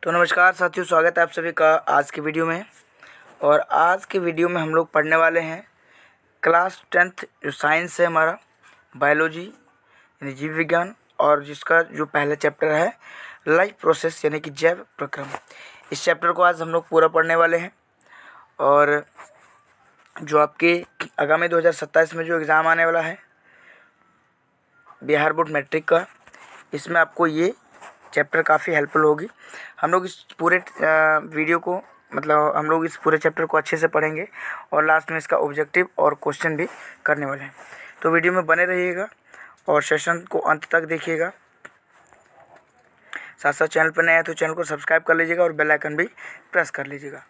तो नमस्कार साथियों, स्वागत है आप सभी का आज की वीडियो में। और आज के वीडियो में हम लोग पढ़ने वाले हैं क्लास 10th जो साइंस है हमारा, बायोलॉजी यानी जीव विज्ञान, और जिसका जो पहला चैप्टर है लाइफ प्रोसेस यानी कि जैव प्रक्रम। इस चैप्टर को आज हम लोग पूरा पढ़ने वाले हैं। और जो आपके आगामी 2027 में जो एग्ज़ाम आने वाला है बिहार बोर्ड मैट्रिक का, इसमें आपको ये चैप्टर काफ़ी हेल्पफुल होगी। हम लोग इस पूरे वीडियो को हम लोग इस पूरे चैप्टर को अच्छे से पढ़ेंगे और लास्ट में इसका ऑब्जेक्टिव और क्वेश्चन भी करने वाले हैं। तो वीडियो में बने रहिएगा और सेशन को अंत तक देखिएगा। साथ साथ चैनल पर नया है तो चैनल को सब्सक्राइब कर लीजिएगा और बेल आइकन भी प्रेस कर लीजिएगा।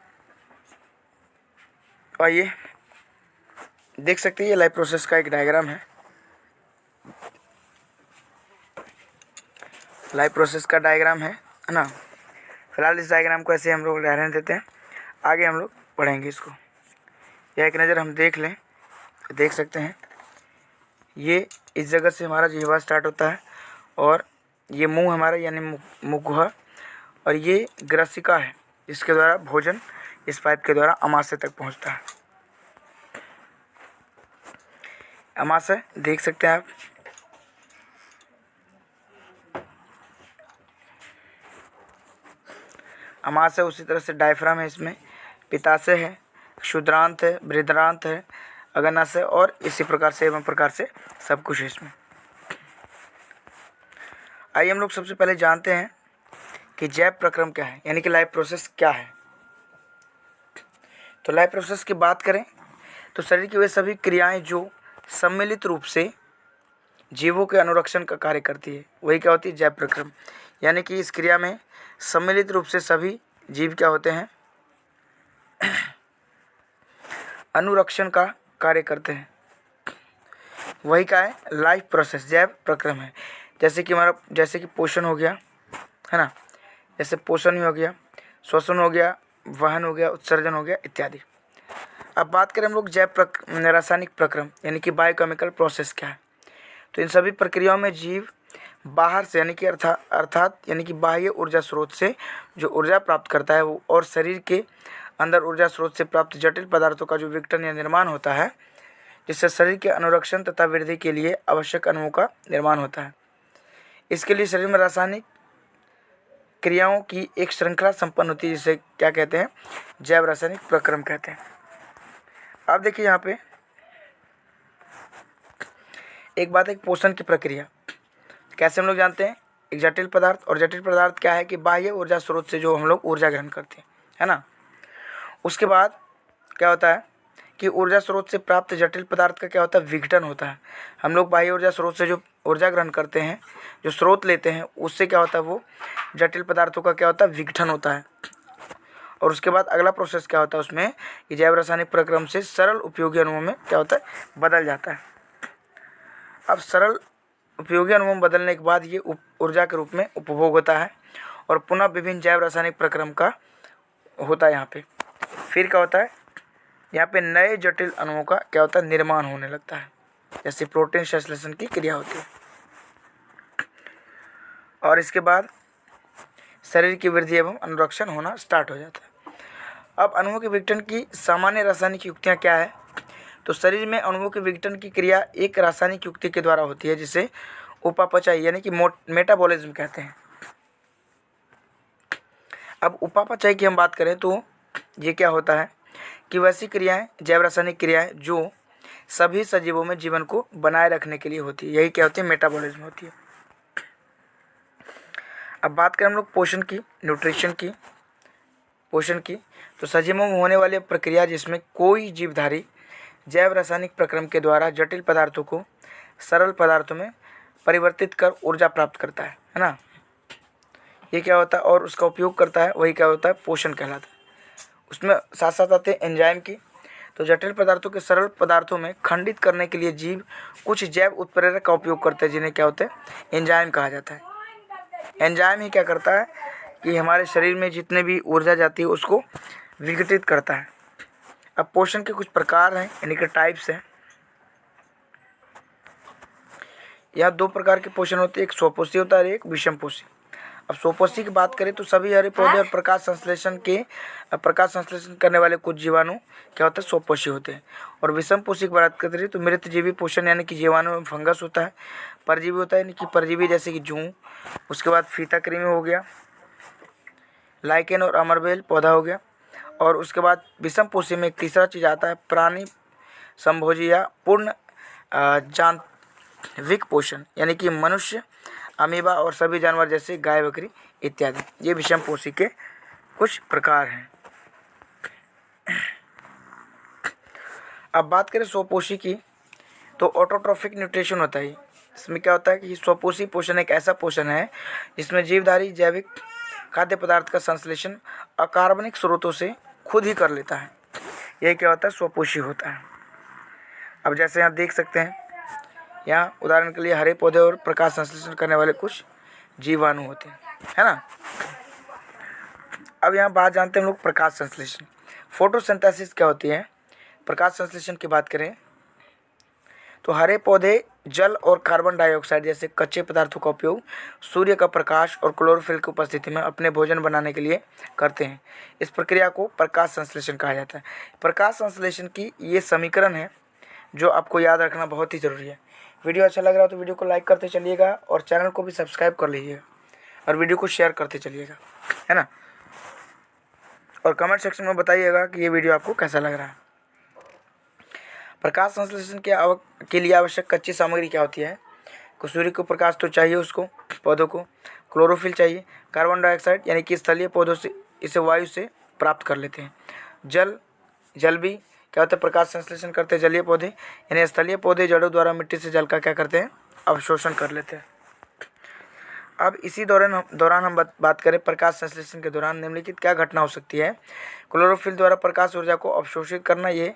आइए देख सकते हैं, ये लाइफ प्रोसेस का एक डायग्राम है। लाइफ प्रोसेस का डायग्राम है ना। फिलहाल इस डायग्राम को ऐसे हम लोग रहने देते हैं, आगे हम लोग पढ़ेंगे इसको। यह एक नज़र हम देख लें, देख सकते हैं ये इस जगह से हमारा जिह्वा स्टार्ट होता है और ये मुंह हमारा यानी मुखगुहा, और ये ग्रसिका है जिसके द्वारा भोजन इस पाइप के द्वारा अमाशय तक पहुंचता है। अमाशय देख सकते हैं आप। अमाशय उसी तरह से डायफ्राम है, इसमें पित्ताशय है, क्षुद्रांत है, बृहदांत है, अग्नाशय, और इसी प्रकार से एवं प्रकार से सब कुछ है इसमें। आइए हम लोग सबसे पहले जानते हैं कि जैव प्रक्रम क्या है यानी कि लाइफ प्रोसेस क्या है। तो लाइफ प्रोसेस की बात करें तो शरीर की वे सभी क्रियाएं जो सम्मिलित रूप से जीवों के अनुरक्षण का कार्य करती है वही क्या होती है, जैव प्रक्रम। यानी कि इस क्रिया में सम्मिलित रूप से सभी जीव क्या होते हैं, अनुरक्षण का कार्य करते हैं, वही क्या है, लाइफ प्रोसेस, जैव प्रक्रम है। जैसे कि पोषण हो गया है ना, जैसे पोषण ही हो गया, श्वसन हो गया, वहन हो गया, उत्सर्जन हो गया इत्यादि। अब बात करें हम लोग रासायनिक प्रक्रम यानी कि बायोकेमिकल प्रोसेस क्या है। तो इन सभी प्रक्रियाओं में जीव बाहर से यानी कि अर्थात यानी कि बाह्य ऊर्जा स्रोत से जो ऊर्जा प्राप्त करता है वो, और शरीर के अंदर ऊर्जा स्रोत से प्राप्त जटिल पदार्थों का जो विघटन या निर्माण होता है, जिससे शरीर के अनुरक्षण तथा वृद्धि के लिए आवश्यक अणुओं का निर्माण होता है। इसके लिए शरीर में रासायनिक क्रियाओं की एक श्रृंखला संपन्न होती है, जिसे क्या कहते हैं, जैव रासायनिक प्रक्रम कहते हैं। अब देखिए यहाँ पे एक बात है, पोषण की प्रक्रिया कैसे हम लोग जानते हैं। एक जटिल पदार्थ, और जटिल पदार्थ क्या है कि बाह्य ऊर्जा स्रोत से जो हम लोग ऊर्जा ग्रहण करते हैं, है ना। उसके बाद क्या होता है कि ऊर्जा स्रोत से प्राप्त जटिल पदार्थ का क्या होता है, विघटन होता है। हम लोग बाह्य ऊर्जा स्रोत से जो ऊर्जा ग्रहण करते हैं, जो स्रोत लेते हैं, उससे क्या होता है, वो जटिल पदार्थों का क्या होता है, विघटन होता है। और उसके बाद अगला प्रोसेस क्या होता है उसमें कि जैव रासायनिक प्रक्रम से सरल उपयोगी अणुओं में क्या होता है, बदल जाता है। अब सरल उपयोगी अणुओं में बदलने के बाद ये ऊर्जा के रूप में उपभोग होता है और पुनः विभिन्न जैव रासायनिक प्रक्रम का होता है। यहाँ पे फिर क्या होता है, यहाँ पे नए जटिल अणुओं का क्या होता है, निर्माण होने लगता है, जैसे प्रोटीन संश्लेषण की क्रिया होती है। और इसके बाद शरीर की वृद्धि एवं अनुरक्षण होना स्टार्ट हो जाता है। अब अणुओं के विघटन की सामान्य रासायनिक युक्तियाँ क्या है। तो शरीर में अणुओं के विघटन की क्रिया एक रासायनिक युक्ति के द्वारा होती है, जिसे उपापचय यानी कि मेटाबॉलिज्म कहते हैं। अब उपापचय की हम बात करें तो ये क्या होता है कि वैसी क्रियाएं, जैव रासायनिक क्रियाएं जो सभी सजीवों में जीवन को बनाए रखने के लिए होती है, यही क्या होती है, मेटाबॉलिज्म होती है। अब बात करें हम लोग पोषण की, न्यूट्रिशन की, पोषण की, तो सजीवों में होने वाली प्रक्रिया जिसमें कोई जीवधारी जैव रासायनिक प्रक्रम के द्वारा जटिल पदार्थों को सरल पदार्थों में परिवर्तित कर ऊर्जा प्राप्त करता है ना। ये क्या होता है, और उसका उपयोग करता है, वही क्या होता है, पोषण कहलाता है। उसमें साथ साथ आते हैं एंजाइम की। तो जटिल पदार्थों के सरल पदार्थों में खंडित करने के लिए जीव कुछ जैव उत्प्रेरक का उपयोग करते हैं, जिन्हें क्या होता है, एंजाइम कहा जाता है। एंजाइम ही क्या करता है कि हमारे शरीर में जितने भी ऊर्जा जाती है उसको विघटित करता है। अब पोषण के कुछ प्रकार हैं यानी कि टाइप्स हैं। यहाँ दो प्रकार के पोषण होते हैं, एक स्वपोषी होता है और एक विषमपोषी। अब स्वपोषी की बात करें तो सभी हरे पौधे और प्रकाश संश्लेषण करने वाले कुछ जीवाणु क्या होता है, स्वपोषी होते हैं। और विषम पोषी की बात करते हैं तो मृतजीवी पोषण यानी कि जीवाणु एवं फंगस होता है। परजीवी होता है यानी कि परजीवी जैसे कि जूं, उसके बाद फीताकृमि हो गया, लाइकेन और अमरबेल पौधा हो गया। और उसके बाद विषम पोषी में एक तीसरा चीज़ आता है प्राणी संभोजी या पूर्ण जानविक पोषण यानी कि मनुष्य, अमीबा और सभी जानवर जैसे गाय बकरी इत्यादि। ये विषम पोषी के कुछ प्रकार हैं। अब बात करें स्वपोषी की तो ऑटोट्रॉफिक न्यूट्रिशन होता है। इसमें क्या होता है कि स्वपोषी पोषण एक ऐसा पोषण है जिसमें जीवधारी जैविक खाद्य पदार्थ का संश्लेषण अकार्बनिक स्रोतों से खुद ही कर लेता है। यह क्या होता है, स्वपोषी होता है। अब जैसे यहाँ देख सकते हैं, यहाँ उदाहरण के लिए हरे पौधे और प्रकाश संश्लेषण करने वाले कुछ जीवाणु होते हैं, है ना। अब यहाँ बात जानते हैं हम लोग प्रकाश संश्लेषण, फोटोसिंथेसिस क्या होती है। प्रकाश संश्लेषण की बात करें तो हरे पौधे जल और कार्बन डाइऑक्साइड जैसे कच्चे पदार्थों का उपयोग सूर्य का प्रकाश और क्लोरोफिल की उपस्थिति में अपने भोजन बनाने के लिए करते हैं। इस प्रक्रिया को प्रकाश संश्लेषण कहा जाता है। प्रकाश संश्लेषण की ये समीकरण है जो आपको याद रखना बहुत ही ज़रूरी है। वीडियो अच्छा लग रहा हो तो वीडियो को लाइक करते चलिएगा और चैनल को भी सब्सक्राइब कर लीजिएगा और वीडियो को शेयर करते चलिएगा, है ना। और कमेंट सेक्शन में बताइएगा कि ये वीडियो आपको कैसा लग रहा है। प्रकाश संश्लेषण के लिए आवश्यक कच्ची सामग्री क्या होती है। सूर्य को प्रकाश तो चाहिए उसको, पौधों को क्लोरोफिल चाहिए, कार्बन डाइऑक्साइड यानी कि स्थलीय पौधों से इसे वायु से प्राप्त कर लेते हैं। जल भी क्या होता है, प्रकाश संश्लेषण करते हैं जलीय पौधे, यानी स्थलीय पौधे जड़ों द्वारा मिट्टी से जल का क्या करते हैं, अवशोषण कर लेते हैं। अब इसी दौरान हम बात करें प्रकाश संश्लेषण के दौरान निम्नलिखित क्या घटना हो सकती है। क्लोरोफिल द्वारा प्रकाश ऊर्जा को अवशोषित करना, ये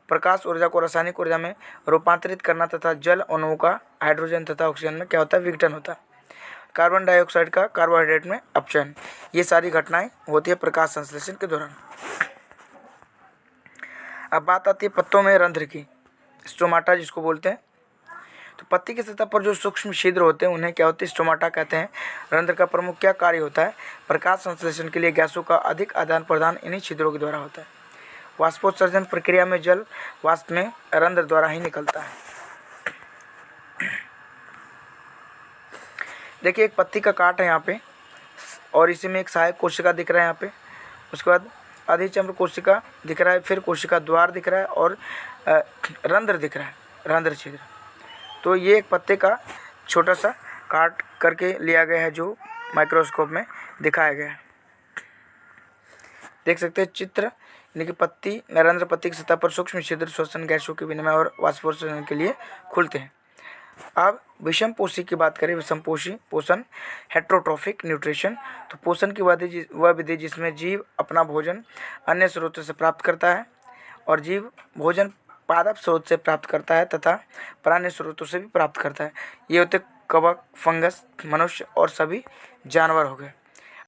प्रकाश ऊर्जा को रासायनिक ऊर्जा में रूपांतरित करना तथा जल अणुओं का हाइड्रोजन तथा ऑक्सीजन में क्या होता है, विघटन होता है। कार्बन डाइऑक्साइड का कार्बोहाइड्रेट में अपचयन, ये सारी घटनाएं होती है प्रकाश संश्लेषण के दौरान। अब बात आती है पत्तों में रंध्र की, स्टोमाटा जिसको बोलते हैं। तो पत्ती की सतह पर जो सूक्ष्म छिद्र होते हैं उन्हें क्या होते हैं, स्टोमाटा कहते हैं। रंध्र का प्रमुख क्या कार्य होता है, प्रकाश संश्लेषण के लिए गैसों का अधिक आदान प्रदान इन्हीं छिद्रों के द्वारा होता है। वाष्पोत्सर्जन प्रक्रिया में जल वाष्प में रंध्र द्वारा ही निकलता है। देखिए एक पत्ती का काट है यहाँ पे और इसी में एक सहायक कोशिका दिख रहा है यहाँ पे, उसके बाद अधिचम्र कोशिका दिख रहा है, फिर कोशिका द्वार दिख रहा है और रंध्र दिख रहा है, रंध्र छिद्र। तो ये एक पत्ते का छोटा सा काट करके लिया गया है जो माइक्रोस्कोप में दिखाया गया है। देख सकते हैं चित्र, यानी कि पत्ती रंध्र पत्ती की सतह पर सूक्ष्म छिद्र श्वसन गैसों के विनिमय और वाष्पोत्सर्जन के लिए खुलते हैं। अब विषम पोषी की बात करें, विषम पोषी पोषण हेट्रोट्रॉफिक न्यूट्रिशन। तो पोषण की वह विधि जिसमें जीव अपना भोजन अन्य स्रोतों से प्राप्त करता है और जीव भोजन पादप स्रोत से प्राप्त करता है तथा प्राणी स्रोतों से भी प्राप्त करता है। ये होते कवक, फंगस, मनुष्य और सभी जानवर हो गए।